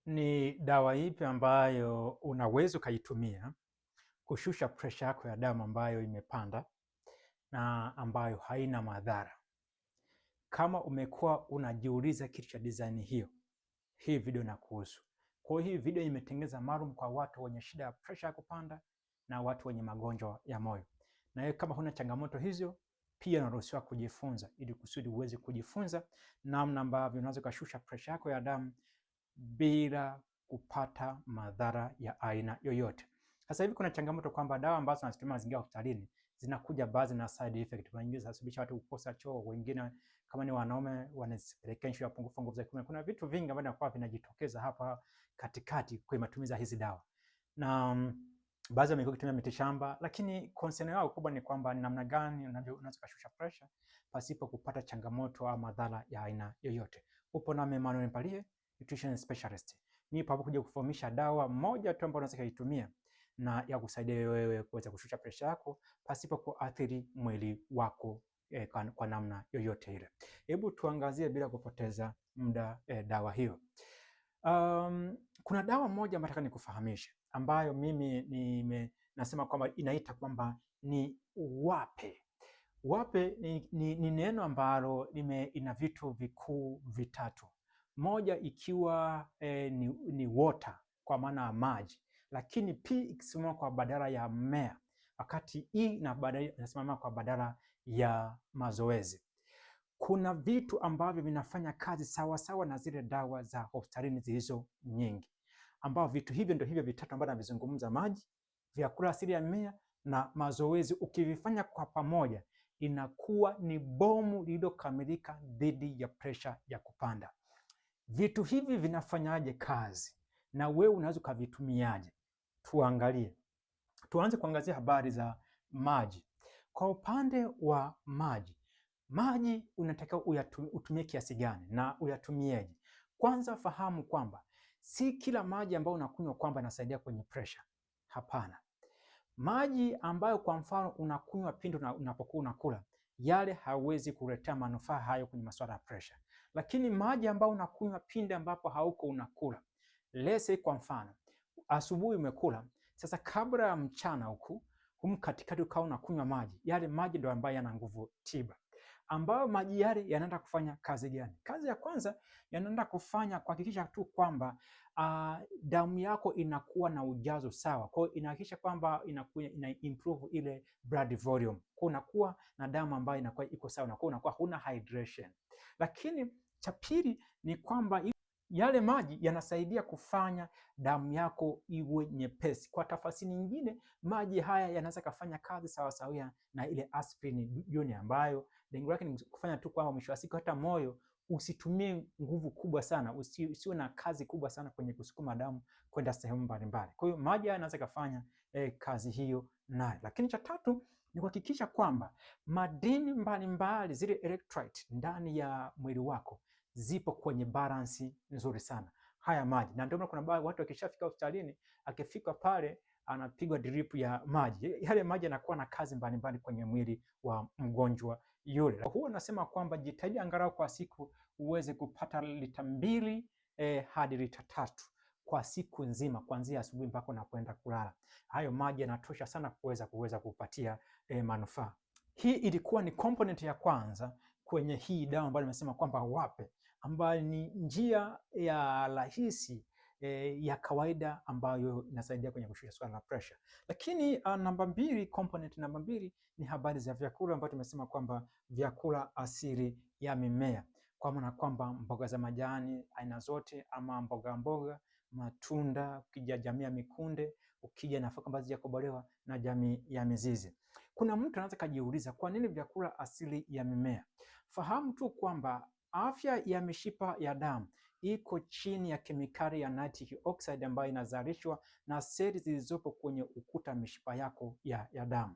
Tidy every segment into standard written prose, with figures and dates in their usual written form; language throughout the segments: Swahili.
Ni dawa ipi ambayo unaweza ukaitumia kushusha presha yako ya damu ambayo imepanda na ambayo haina madhara? Kama umekuwa unajiuliza kitu cha design hiyo, hii video inakuhusu. Kwa hiyo hii video imetengenezwa maalum kwa watu wenye shida ya presha ya kupanda na watu wenye magonjwa ya moyo. Na wewe kama huna changamoto hizo, pia unaruhusiwa kujifunza ili kusudi uweze kujifunza namna ambavyo unaweza kushusha presha yako ya damu bila kupata madhara ya aina yoyote. Sasa hivi kuna changamoto kwamba dawa ambazo tunazitumia mazingira hospitalini zinakuja baadhi na side effect. Kuna nyingine zinasababisha watu kukosa choo, wengine kama ni wanaume wanazipelekea issue ya upungufu wa nguvu za kiume. Kuna vitu vingi ambavyo vinajitokeza hapa katikati kwa matumizi ya hizi dawa. Na baadhi wamekuwa kutumia mitishamba, lakini concern yao kubwa ni kwamba ni namna gani unaweza kushusha pressure pasipo kupata changamoto au madhara ya aina yoyote. Upo na Emmanuel Mpalie, nutrition specialist. Nipo hapo kuja kufahamisha dawa moja tu ambayo unaweza kuitumia na ya kusaidia wewe kuweza kushusha presha yako pasipo kuathiri mwili wako kwa namna yoyote ile. Hebu tuangazie bila kupoteza muda dawa hiyo. Kuna dawa moja ambayo nataka nikufahamishe ambayo mimi nasema kwamba inaita kwamba ni wape. Wape ni neno ambalo ina vitu vikuu vitatu. Moja ikiwa ni water kwa maana ya maji, lakini P ikisimama kwa badala ya mmea, wakati E inasimama kwa badala ya mazoezi. Kuna vitu ambavyo vinafanya kazi sawa sawa na zile dawa za hospitalini zilizo nyingi, ambao vitu hivyo ndio hivyo vitatu ambavyo navizungumza: maji, vyakula asili ya mimea na mazoezi. Ukivifanya kwa pamoja, inakuwa ni bomu lililokamilika dhidi ya presha ya kupanda. Vitu hivi vinafanyaje kazi na wewe unaweza ukavitumiaje? Tuangalie. Tuanze kuangazia habari za maji. Kwa upande wa maji unatakiwa utumie kiasi gani na uyatumieje? Kwanza fahamu kwamba si kila maji ambayo unakunywa kwamba yanasaidia kwenye pressure. Hapana. Maji ambayo kwa mfano unakunywa pindi unapokuwa unakula, yale hawezi kuletea manufaa hayo kwenye masuala ya pressure. Lakini maji ambayo unakunywa pindi ambapo hauko unakula, lese kwa mfano asubuhi umekula, sasa kabla ya mchana huku katikati ukawa unakunywa maji, yale maji ndio ambayo yana nguvu tiba. Ambayo maji yale yanaenda kufanya kazi gani? Kazi ya kwanza yanaenda kufanya kuhakikisha tu kwamba damu yako inakuwa na ujazo sawa. Kwa hiyo inahakikisha kwamba ina improve ile blood volume. Kwa unakuwa na damu ambayo inakuwa iko sawa, na unakuwa huna hydration. Lakini cha pili ni kwamba yale maji yanasaidia kufanya damu yako iwe nyepesi. Kwa tafasiri nyingine, maji haya yanaweza kufanya kazi sawa sawa na ile aspirin jioni, ambayo lengo lake ni kufanya tu kwamba mwisho wa siku hata moyo usitumie nguvu kubwa sana, usiwe na kazi kubwa sana kwenye kusukuma damu kwenda sehemu mbalimbali. Kwa hiyo maji haya yanaweza kufanya kazi hiyo nayo. Lakini cha tatu ni kuhakikisha kwamba madini mbalimbali, zile electrolyte ndani ya mwili wako zipo kwenye balance nzuri sana haya maji. Na ndio maana kuna baadhi watu wakishafika hospitalini, akifika pale anapigwa drip ya maji, yale maji yanakuwa na kazi mbalimbali kwenye mwili wa mgonjwa yule. Huwa nasema kwamba jitahidi angalau kwa siku uweze kupata lita 2 hadi lita 3 kwa siku nzima, kuanzia asubuhi mpaka unapoenda kulala. Hayo maji yanatosha sana kuweza kupatia manufaa. Hii ilikuwa ni component ya kwanza kwenye hii dawa ambayo nimesema kwamba wape, ambayo ni njia ya rahisi ya kawaida ambayo inasaidia kwenye kushusha swala la pressure. Lakini component namba 2 ni habari za vyakula, ambayo tumesema kwamba vyakula asili ya mimea, kwa maana kwamba mboga za majani aina zote, ama mboga, matunda, ukija jamii ya mikunde, ukija nafaka ambazo hazijakobolewa na jamii ya mizizi. Kuna mtu anaweza kujiuliza kwa nini vyakula asili ya mimea? Fahamu tu kwamba afya ya mishipa ya damu iko chini ya kemikali ya nitric oxide ambayo inazalishwa na seli zilizopo kwenye ukuta mishipa yako ya damu.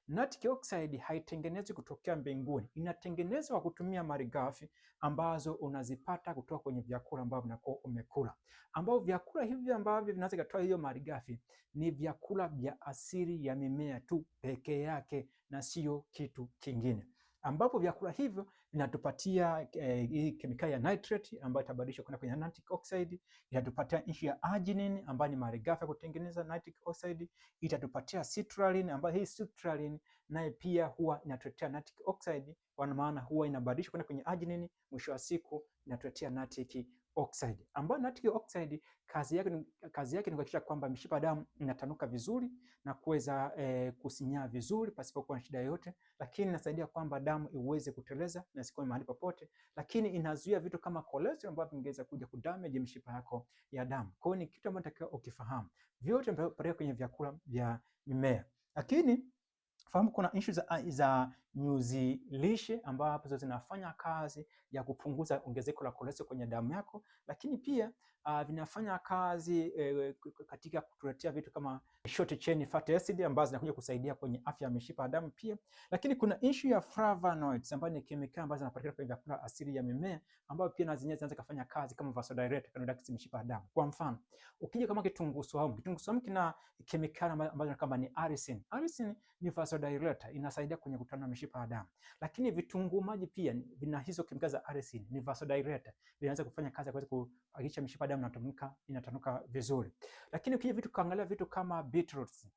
Nitric oxide haitengenezwi kutokea mbinguni, inatengenezwa kwa kutumia malighafi ambazo unazipata kutoka kwenye vyakula ambavyo unakuwa umekula, ambao vyakula hivi ambavyo vinaweza kutoa hiyo malighafi ni vyakula vya asili ya mimea tu pekee yake na sio kitu kingine, ambapo vyakula hivyo inatupatia hii kemikali ya nitrate ambayo itabadilishwa kwenda kwenye nitric oxide, itatupatia issue ya arginine ambayo ni malighafi ya kutengeneza nitric oxide, itatupatia citrulline ambayo hii citrulline naye pia huwa inatuletea nitric oxide, kwa maana huwa inabadilishwa kwenda kwenye arginine, mwisho wa siku inatuletea nitric oxide, ambayo nitric oxide kazi yake ni kuhakikisha kwamba mishipa ya damu inatanuka vizuri na kuweza kusinyaa vizuri pasipokuwa na shida yoyote, lakini inasaidia kwamba damu iweze kuteleza na isikuwe mahali popote, lakini inazuia vitu kama cholesterol ambavyo vingeweza kuja kudamage mishipa yako ya damu. Kwa hiyo ni kitu ambacho unatakiwa ukifahamu. Vyote vinavyopatikana kwenye vyakula vya mimea. Lakini fahamu kuna issues za nyuzi lishe ambazo zinafanya kazi ya kupunguza ongezeko la cholesterol kwenye damu yako, lakini pia vinafanya kazi katika kutuletea vitu kama short chain fatty acid ambazo zinakuja kusaidia kwenye afya ya mishipa ya damu pia. Lakini kuna issue ya flavonoids ambazo ni kemikali ambazo zinapatikana kwenye vyakula asili ya mimea ambazo pia na zenyewe zinaweza kufanya kazi kama vasodilator katika mishipa ya damu. Kwa mfano, ukija kama kitunguu saumu kina kemikali ambazo kama ni allicin. Allicin ni vasodilator, inasaidia kwenye kutanua mishipa ya damu. Lakini vitunguu maji pia vina hizo kemikali za allicin, ni vasodilator, vinaweza kufanya kazi ya kuweza kuhakikisha mishipa ya damu inatanuka vizuri. Lakini ukija vitu kaangalia vitu kama beetroots.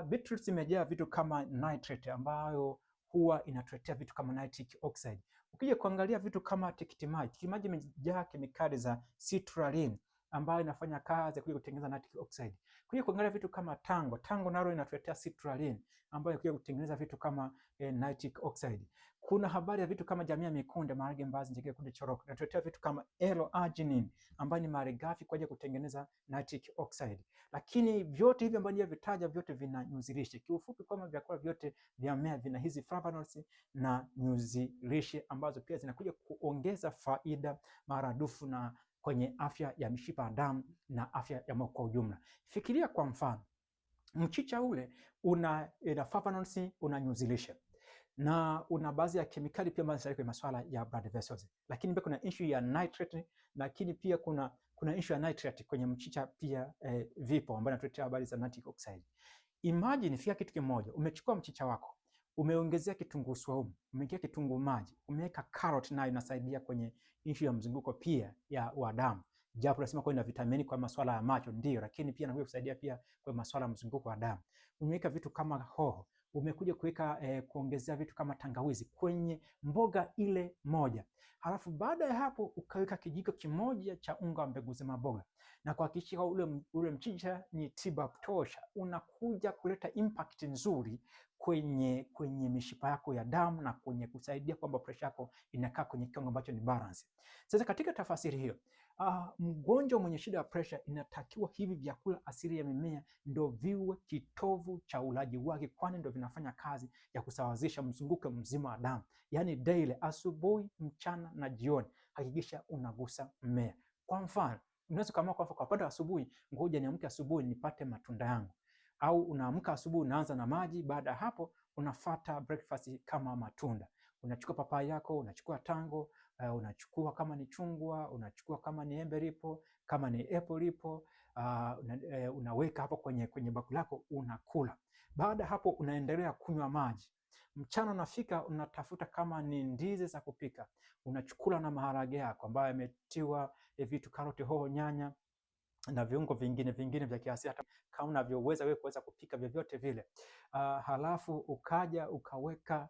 Beetroots imejaa vitu kama nitrate ambayo huwa inatuletea vitu kama nitric oxide. Ukija kuangalia vitu kama tikiti maji imejaa kemikali za citrulline ambayo inafanya kazi ya kuja kutengeneza nitric oxide. Kuja kuangalia vitu kama tango nalo inatuletea citrulline ambayo inakuja kutengeneza vitu kama nitric oxide. Kuna habari ya vitu kama jamii ya mikunde, maharage, mbaazi, njegere, kunde, choroko, inatuletea vitu kama L-arginine ambayo ni malighafi kwa ajili ya kutengeneza nitric oxide. Lakini vyote hivi ambavyo nilivyotaja vyote vina nyuzi lishe. Kiufupi kwamba vyakula vyote vya mmea vina hizi flavonoids na nyuzi lishe ambazo pia zinakuja kuongeza faida maradufu na kwenye afya ya mishipa ya damu na afya ya moyo kwa ujumla. Fikiria kwa mfano, mchicha ule una flavonoids, una nyuzi lishe na una baadhi ya kemikali pia ambazo zinasaidia kwenye masuala ya blood vessels. Lakini pia kuna issue ya nitrate, lakini pia kuna issue ya nitrate kwenye mchicha pia vipo ambayo inatuletea habari za nitric oxide. Imagine fika kitu kimoja, umechukua mchicha wako, umeongezea kitunguu saumu, umeweka kitunguu maji, umeweka carrot nayo inasaidia kwenye issue ya mzunguko pia wa damu. Japo tunasema kwa ina vitamini kwa masuala ya macho ndio, lakini pia inakuja kusaidia pia kwa masuala ya mzunguko wa damu. Umeweka vitu kama hoho, umekuja kuweka kuongezea vitu kama tangawizi kwenye mboga ile moja. Halafu baada ya hapo ukaweka kijiko kimoja cha unga wa mbegu za maboga na kuhakikisha ule mchicha ni tiba tosha, unakuja kuleta impact nzuri kwenye mishipa yako ya damu na kwenye kusaidia kwamba pressure yako inakaa kwenye kiwango ambacho ni balance. Sasa katika tafasiri hiyo, mgonjwa mwenye shida ya pressure inatakiwa hivi vyakula asili ya mimea ndio viwe kitovu cha ulaji wake, kwani ndio vinafanya kazi ya kusawazisha mzunguko mzima wa damu. Yaani daily, asubuhi, mchana na jioni, hakikisha unagusa mmea. Kwa mfano, unaweza kama kwa upande wa asubuhi, ngoja niamke asubuhi nipate matunda yangu. Au unaamka asubuhi unaanza na maji, baada ya hapo unafuata breakfast kama matunda. Unachukua papai yako, unachukua tango, unachukua kama ni chungwa, unachukua kama ni embe lipo, kama ni apple lipo, unaweka hapo kwenye bakuli lako unakula. Baada hapo unaendelea kunywa maji. Mchana unafika unatafuta kama ni ndizi za kupika. Unachukula na maharage yako ambayo yametiwa vitu karoti, hoho, nyanya na viungo vingine vya kiasi hata kama unavyoweza wewe kuweza kupika vyovyote vile. Halafu ukaja ukaweka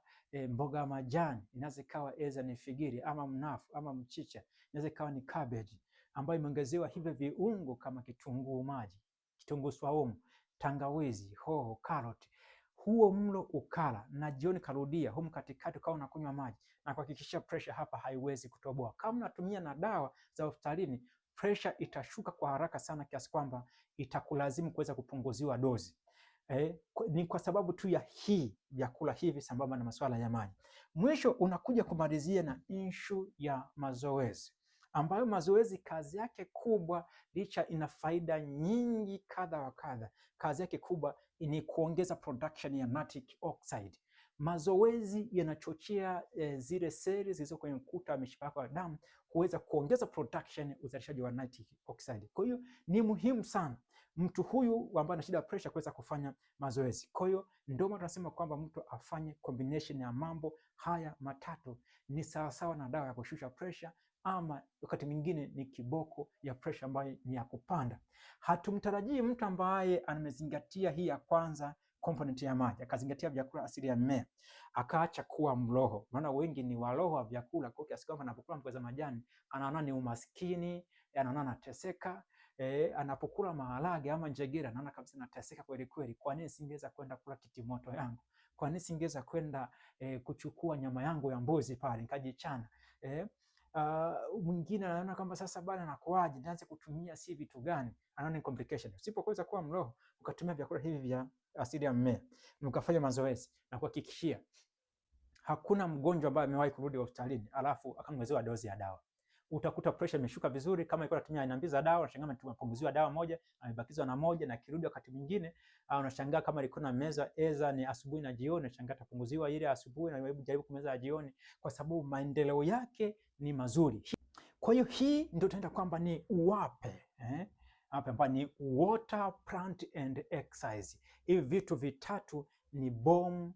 mboga majani, inaweza ikawa ni figiri ama mnafu ama mchicha, inaweza ikawa ni cabbage ambayo imeongezewa hivyo viungo kama kitunguu maji, kitunguu saumu, tangawizi, hoho, karoti. Huo mlo ukala na jioni karudia humu katikati ukawa unakunywa maji na kuhakikisha pressure hapa haiwezi kutoboa. Kama unatumia na dawa za hospitalini, pressure itashuka kwa haraka sana kiasi kwamba itakulazimu kuweza kupunguziwa dozi. Ni kwa sababu tu ya vyakula hivi sambamba na masuala ya maji. Mwisho unakuja kumalizia na issue ya mazoezi, ambayo mazoezi kazi yake kubwa, licha ina faida nyingi kadha wa kadha, kazi yake kubwa ni kuongeza production ya nitric oxide. Mazoezi yanachochea zile seli zilizo kwenye ukuta wa mishipa yako ya damu kuweza kuongeza production, uzalishaji wa nitric oxide. Kwa hiyo ni muhimu sana mtu huyu ambaye ana shida ya pressure kuweza kufanya mazoezi. Kwa hiyo ndio maana tunasema kwamba mtu afanye combination ya mambo haya matatu, ni sawasawa na dawa ya kushusha pressure, ama wakati mwingine ni kiboko ya pressure ambayo ni ya kupanda. Hatumtarajii mtu ambaye amezingatia hii ya kwanza component ya maji, akazingatia vyakula asili ya mmea, akaacha kuwa mroho. Maana wengi ni waroho wa vyakula, kwa kiasi kwamba anapokula mboga za majani anaona ni umaskini, anaona anateseka. Anapokula maharage ama njegera anaona kabisa nateseka kweli kweli. Kwa nini singeweza kwenda kula kitimoto yangu? Kwa nini singeweza kwenda kuchukua nyama yangu ya mbuzi pale nikajichana? Mwingine anaona kwamba sasa bana nakuaje, nianze kutumia si vitu gani? Anaona ni complication. Usipoweza kuwa mroho ukatumia vyakula hivi vya asili ya mmea na ukafanya mazoezi, na kuhakikishia hakuna mgonjwa ambaye amewahi kurudi hospitalini alafu akaongezewa dozi ya dawa. Utakuta pressure imeshuka vizuri. Kama ilikuwa anatumia aina mbili za dawa, unashangaa tumepunguziwa dawa moja, amebakizwa na moja, na kirudi wakati mwingine unashangaa kama ilikuwa na meza eza ni asubuhi na jioni, unashangaa tapunguziwa ile asubuhi na jaribu kumeza ya jioni, kwa sababu maendeleo yake ni mazuri. Kwa hiyo hii ndio tunaenda kwamba ni uwape hapa ambapo ni water, plant and exercise. Hivi vitu vitatu ni bomu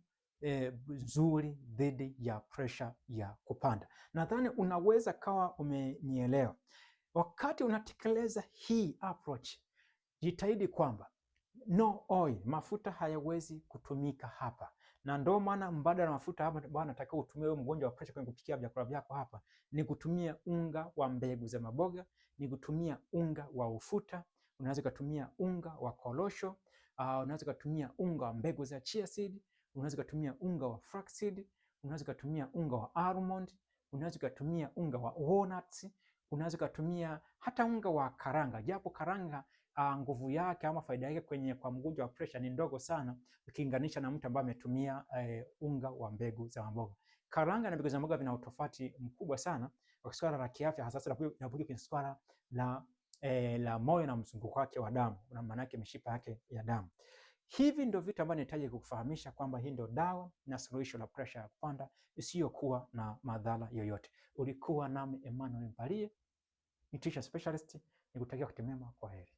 nzuri dhidi ya pressure ya kupanda. Nadhani unaweza kawa umenielewa. Wakati unatekeleza hii approach, jitahidi kwamba no oil, mafuta hayawezi kutumika hapa, na ndio maana mbadala mafuta hapa bwana nataka utumie wewe mgonjwa wa pressure kwenye kupikia vyakula vyako hapa ni kutumia unga wa mbegu za maboga, ni kutumia unga wa ufuta, unaweza kutumia unga wa korosho, unaweza kutumia unga wa mbegu za chia seed, unaweza kutumia unga wa flaxseed, unaweza kutumia unga wa almond, unaweza kutumia unga wa walnuts, unaweza kutumia hata unga wa karanga, japo karanga nguvu yake ama faida yake kwa mgonjwa wa pressure ni ndogo sana ukilinganisha na mtu ambaye ametumia unga wa mbegu za maboga. Karanga na mbegu za maboga vina utofauti mkubwa sana kwa swala la kiafya, hasa linapokuja kwenye swala la moyo na mzunguko wake wa damu, na maana yake mishipa yake ya damu. Hivi ndio vitu ambavyo nahitaji kukufahamisha kwamba hii ndio dawa na suluhisho la pressure ya kupanda isiyokuwa na madhara yoyote. Ulikuwa nami Emmanuel Mpalie, nutrition specialist, nikutakia wakati mwema. Kwaheri.